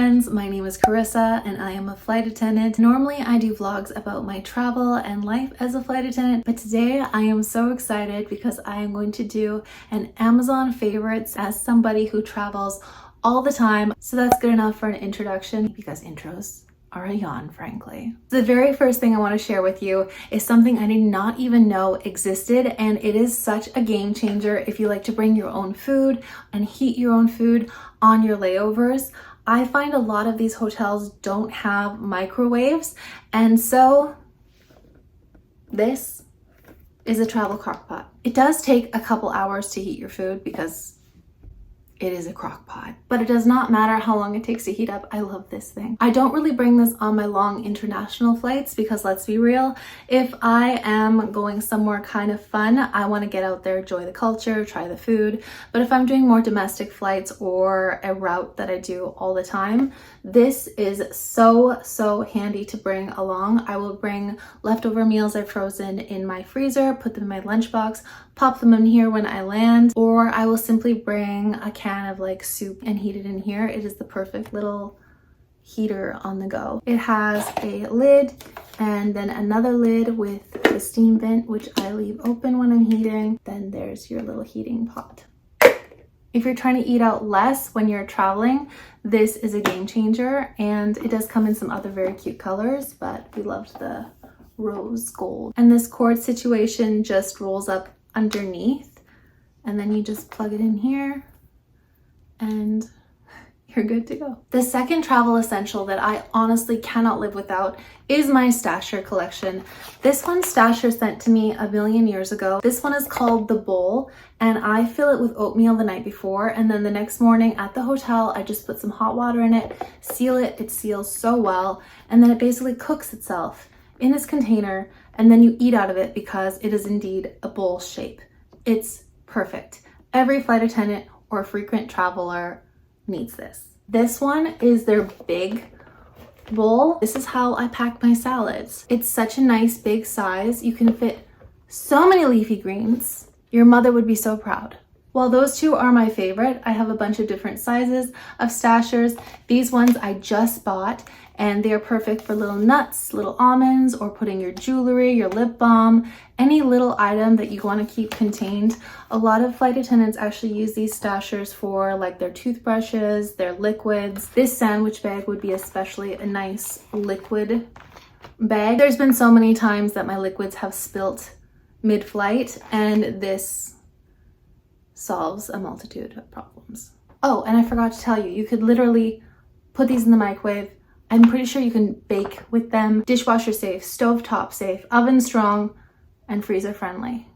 friends, my name is Charissa and I am a flight attendant. Normally I do vlogs about my travel and life as a flight attendant, but today I am so excited because I am going to do an Amazon favorites as somebody who travels all the time. So that's good enough for an introduction because intros are a yawn, frankly. The very first thing I want to share with you is something I did not even know existed, and it is such a game changer if you like to bring your own food and heat your own food on your layovers. I find a lot of these hotels don't have microwaves, and so this is a travel crockpot. It does take a couple hours to heat your food because it is a crock pot, but it does not matter how long it takes to heat up. I love this thing. I don't really bring this on my long international flights because let's be real, if I am going somewhere kind of fun, I want to get out there, enjoy the culture, try the food. But if I'm doing more domestic flights or a route that I do all the time, this is so handy to bring along. I will bring leftover meals I've frozen in my freezer, put them in my lunchbox, pop them in here when I land, or I will simply bring a can of like soup and heat it in here. It is the perfect little heater on the go. It has a lid and then another lid with the steam vent, which I leave open when I'm heating. Then there's your little heating pot. If you're trying to eat out less when you're traveling, this is a game changer, and it does come in some other very cute colors, but we loved the rose gold. And this cord situation just rolls up underneath, and then you just plug it in here and you're good to go. The second travel essential that I honestly cannot live without is my stasher collection. This one stasher sent to me a million years ago. This one is called the bowl, and I fill it with oatmeal the night before, and then the next morning at the hotel I just put some hot water in it, seal it, it seals so well, and then it basically cooks itself in this container, and then you eat out of it because it is indeed a bowl shape. It's perfect. Every flight attendant or frequent traveler needs this. This one is their big bowl. This is how I pack my salads. It's such a nice big size. You can fit so many leafy greens. Your mother would be so proud. While those two are my favorite, I have a bunch of different sizes of stashers. These ones I just bought, and they're perfect for little nuts, little almonds, or putting your jewelry, your lip balm, any little item that you want to keep contained. A lot of flight attendants actually use these stashers for like their toothbrushes, their liquids. This sandwich bag would be especially a nice liquid bag. There's been so many times that my liquids have spilt mid-flight, and this solves a multitude of problems. Oh, and I forgot to tell you, you could literally put these in the microwave. I'm pretty sure you can bake with them. Dishwasher safe, stovetop safe, oven strong, and freezer friendly.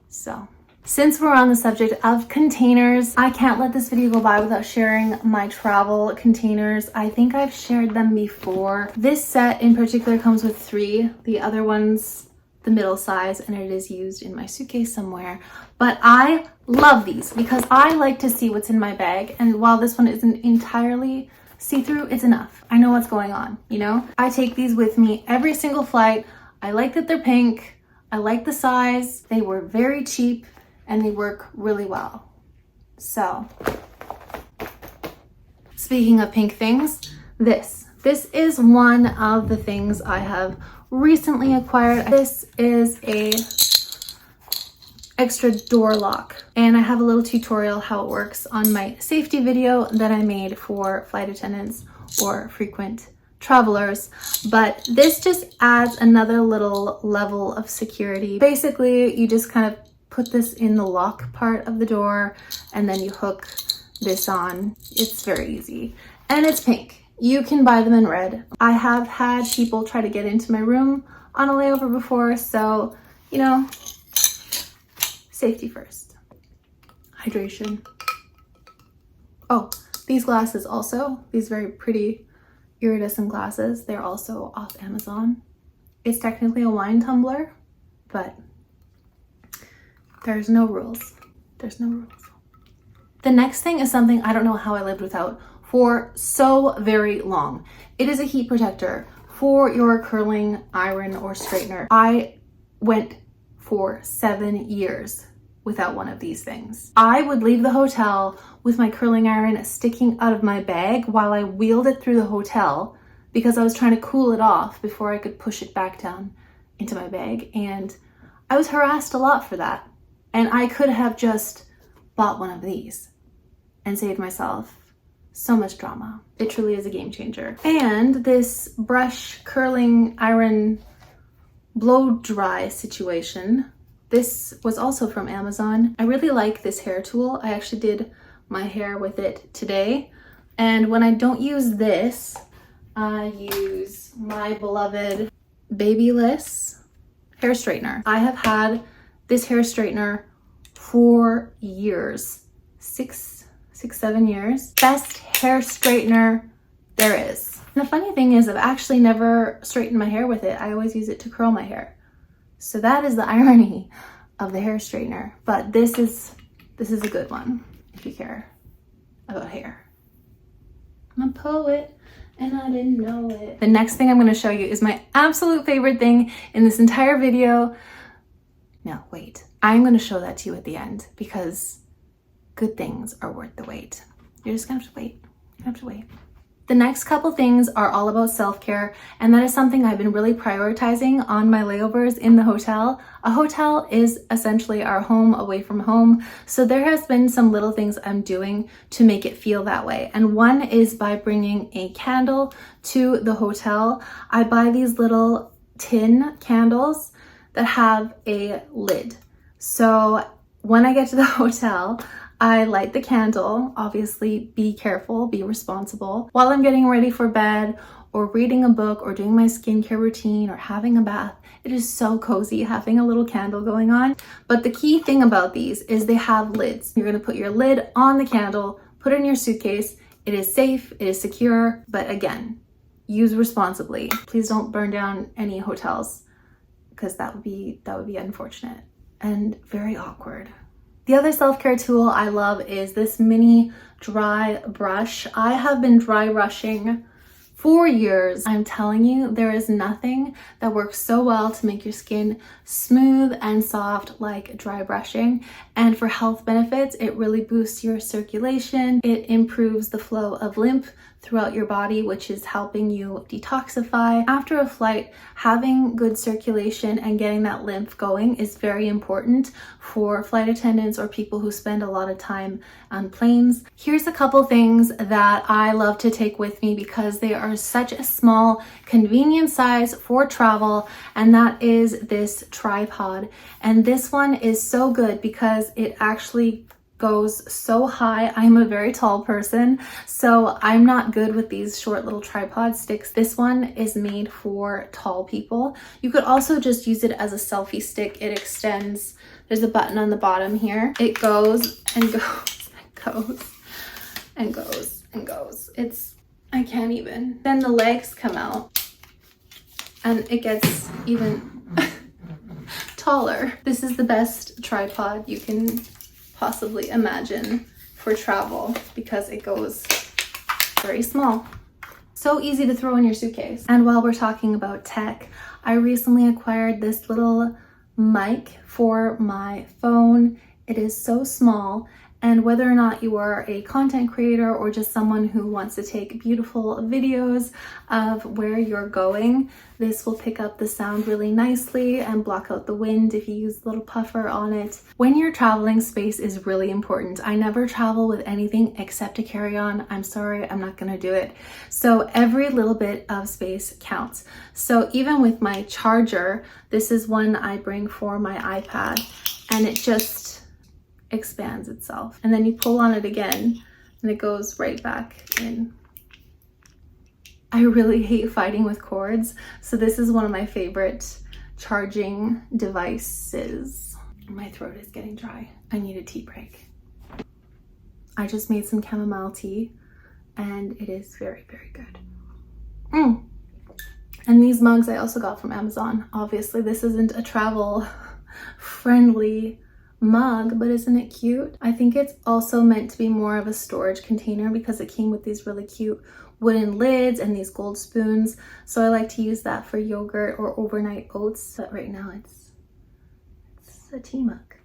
So, since we're on the subject of containers, I can't let this video go by without sharing my travel containers. I think I've shared them before. This set in particular comes with 3. The other one's the middle size, and it is used in my suitcase somewhere. But I love these because I like to see what's in my bag, and while this one isn't entirely see-through, it's enough. I know what's going on, you know? I take these with me every single flight. I like that they're pink. I like the size. They were very cheap and they work really well. So, speaking of pink things, this is one of the things I have recently acquired. This is a extra door lock, and I have a little tutorial how it works on my safety video that I made for flight attendants or frequent travelers, but this just adds another little level of security. Basically, you just kind of put this in the lock part of the door and then you hook this on. It's very easy, and it's pink. You can buy them in red. I have had people try to get into my room on a layover before, so you know, safety first. Hydration. Oh, these glasses also, these very pretty iridescent glasses, they're also off Amazon. It's technically a wine tumbler, but there's no rules. There's no rules. The next thing is something I don't know how I lived without for so very long. It is a heat protector for your curling iron or straightener. I went for 7 years without one of these things. I would leave the hotel with my curling iron sticking out of my bag while I wheeled it through the hotel because I was trying to cool it off before I could push it back down into my bag. And I was harassed a lot for that. And I could have just bought one of these and saved myself so much drama. It truly is a game changer. And this brush curling iron blow dry situation, this was also from Amazon. I really like this hair tool. I actually did my hair with it today. And when I don't use this, I use my beloved Babyliss hair straightener. I have had this hair straightener for years, 7 years. Best hair straightener there is. And the funny thing is I've actually never straightened my hair with it. I always use it to curl my hair. So that is the irony of the hair straightener. But this is a good one if you care about hair. I'm a poet and I didn't know it. The next thing I'm going to show you is my absolute favorite thing in this entire video. No, wait. I'm going to show that to you at the end because good things are worth the wait. You're just going to have to wait. You have to wait. The next couple things are all about self-care, and that is something I've been really prioritizing on my layovers in the hotel. A hotel is essentially our home away from home, so there has been some little things I'm doing to make it feel that way. And one is by bringing a candle to the hotel. I buy these little tin candles that have a lid. So when I get to the hotel, I light the candle. Obviously, be careful, be responsible. While I'm getting ready for bed or reading a book or doing my skincare routine or having a bath, it is so cozy having a little candle going on. But the key thing about these is they have lids. You're gonna put your lid on the candle, put it in your suitcase. It is safe, it is secure, but again, use responsibly. Please don't burn down any hotels because that would be unfortunate and very awkward. The other self-care tool I love is this mini dry brush. I have been dry brushing for years. I'm telling you, there is nothing that works so well to make your skin smooth and soft like dry brushing. And for health benefits, it really boosts your circulation. It improves the flow of lymph throughout your body, which is helping you detoxify. After a flight, having good circulation and getting that lymph going is very important for flight attendants or people who spend a lot of time on planes. Here's a couple things that I love to take with me because they are such a small, convenient size for travel, and that is this tripod. And this one is so good because it actually goes so high. I'm a very tall person, so I'm not good with these short little tripod sticks. This one is made for tall people. You could also just use it as a selfie stick. It extends. There's a button on the bottom here. It goes and goes and goes and goes and goes. I can't even. Then the legs come out and it gets even taller. This is the best tripod you can possibly imagine for travel because it goes very small. So easy to throw in your suitcase. And while we're talking about tech, I recently acquired this little mic for my phone. It is so small, and whether or not you are a content creator or just someone who wants to take beautiful videos of where you're going, this will pick up the sound really nicely and block out the wind if you use a little puffer on it. When you're traveling, space is really important. I never travel with anything except a carry-on. I'm sorry, I'm not gonna do it. So every little bit of space counts. So even with my charger, this is one I bring for my iPad, and it just expands itself. And then you pull on it again and it goes right back in. I really hate fighting with cords, so this is one of my favorite charging devices. My throat is getting dry. I need a tea break. I just made some chamomile tea and it is very, very good. And these mugs I also got from Amazon. Obviously, this isn't a travel friendly mug, but isn't it cute? I think it's also meant to be more of a storage container because it came with these really cute wooden lids and these gold spoons. So I like to use that for yogurt or overnight oats, but right now it's a tea mug.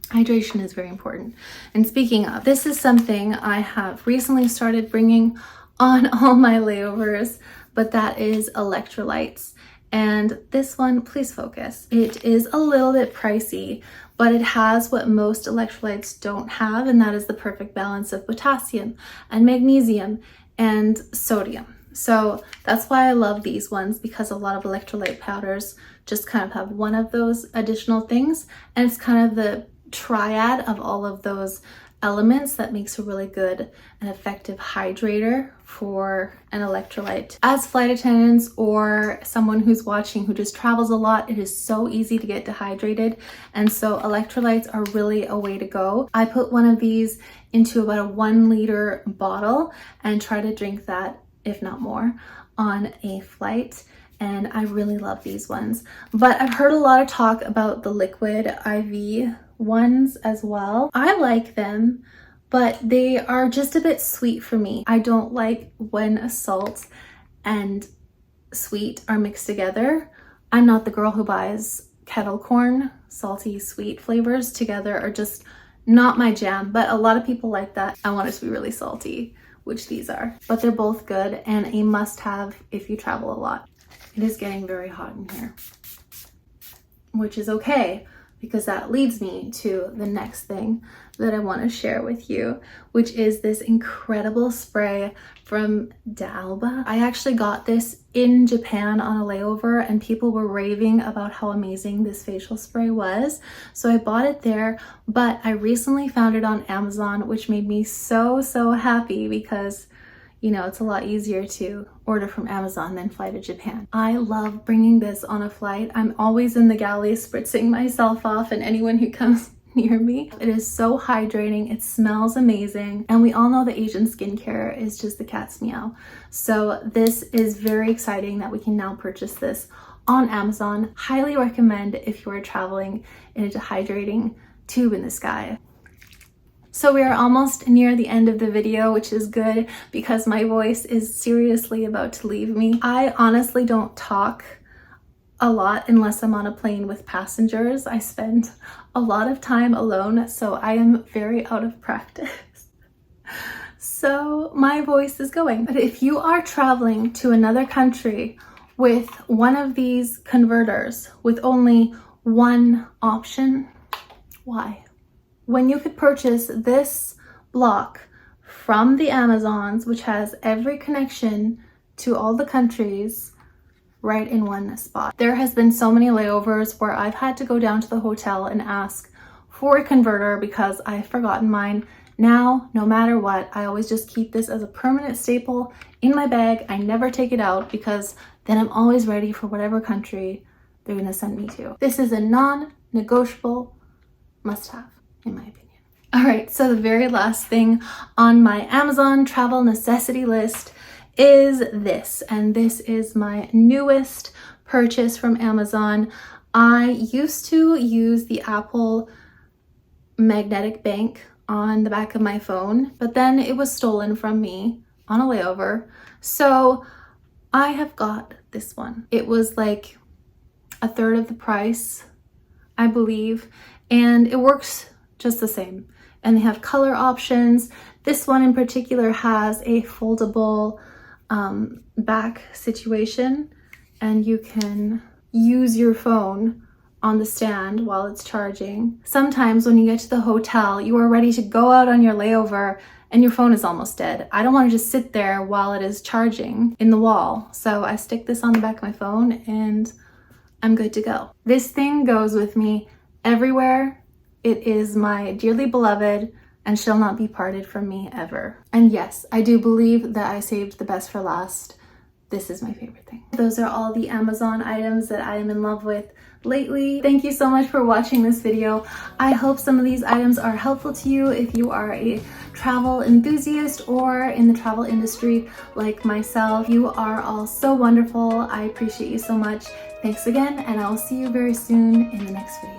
Hydration is very important. And speaking of, this is something I have recently started bringing on all my layovers, but that is electrolytes. And this one, please focus. It is a little bit pricey, but it has what most electrolytes don't have, and that is the perfect balance of potassium and magnesium and sodium. So that's why I love these ones, because a lot of electrolyte powders just kind of have one of those additional things, and it's kind of the triad of all of those elements that makes a really good and effective hydrator for an electrolyte. As flight attendants or someone who's watching who just travels a lot, it is so easy to get dehydrated, and so electrolytes are really a way to go. I put one of these into about a 1 liter bottle and try to drink that, if not more, on a flight. And I really love these ones. But I've heard a lot of talk about the liquid IV ones as well. I like them, but they are just a bit sweet for me. I don't like when salt and sweet are mixed together. I'm not the girl who buys kettle corn. Salty, sweet flavors together are just not my jam, but a lot of people like that. I want it to be really salty, which these are. But they're both good and a must-have if you travel a lot. It is getting very hot in here, which is okay, because that leads me to the next thing that I want to share with you, which is this incredible spray from D'Alba. I actually got this in Japan on a layover, and people were raving about how amazing this facial spray was. So I bought it there, but I recently found it on Amazon, which made me so happy, because you know, it's a lot easier to order from Amazon than fly to Japan. I love bringing this on a flight. I'm always in the galley spritzing myself off and anyone who comes near me. It is so hydrating, it smells amazing, and we all know that Asian skincare is just the cat's meow. So this is very exciting that we can now purchase this on Amazon. Highly recommend if you are traveling in a dehydrating tube in the sky. So we are almost near the end of the video, which is good because my voice is seriously about to leave me. I honestly don't talk a lot unless I'm on a plane with passengers. I spend a lot of time alone, so I am very out of practice. So my voice is going. But if you are traveling to another country with one of these converters with only one option, why? When you could purchase this block from the Amazons, which has every connection to all the countries right in one spot. There has been so many layovers where I've had to go down to the hotel and ask for a converter because I've forgotten mine. Now, no matter what, I always just keep this as a permanent staple in my bag. I never take it out because then I'm always ready for whatever country they're gonna send me to. This is a non-negotiable must-have, in my opinion. All right, so the very last thing on my Amazon travel necessity list is this, and this is my newest purchase from Amazon. I used to use the Apple magnetic bank on the back of my phone, but then it was stolen from me on a layover. So I have got this one. It was like a third of the price, I believe, and it works just the same. And they have color options. This one in particular has a foldable back situation, and you can use your phone on the stand while it's charging. Sometimes when you get to the hotel, you are ready to go out on your layover and your phone is almost dead. I don't want to just sit there while it is charging in the wall. So I stick this on the back of my phone and I'm good to go. This thing goes with me everywhere. It is my dearly beloved and shall not be parted from me ever. And yes, I do believe that I saved the best for last. This is my favorite thing. Those are all the Amazon items that I am in love with lately. Thank you so much for watching this video. I hope some of these items are helpful to you if you are a travel enthusiast or in the travel industry like myself. You are all so wonderful. I appreciate you so much. Thanks again, and I will see you very soon in the next video.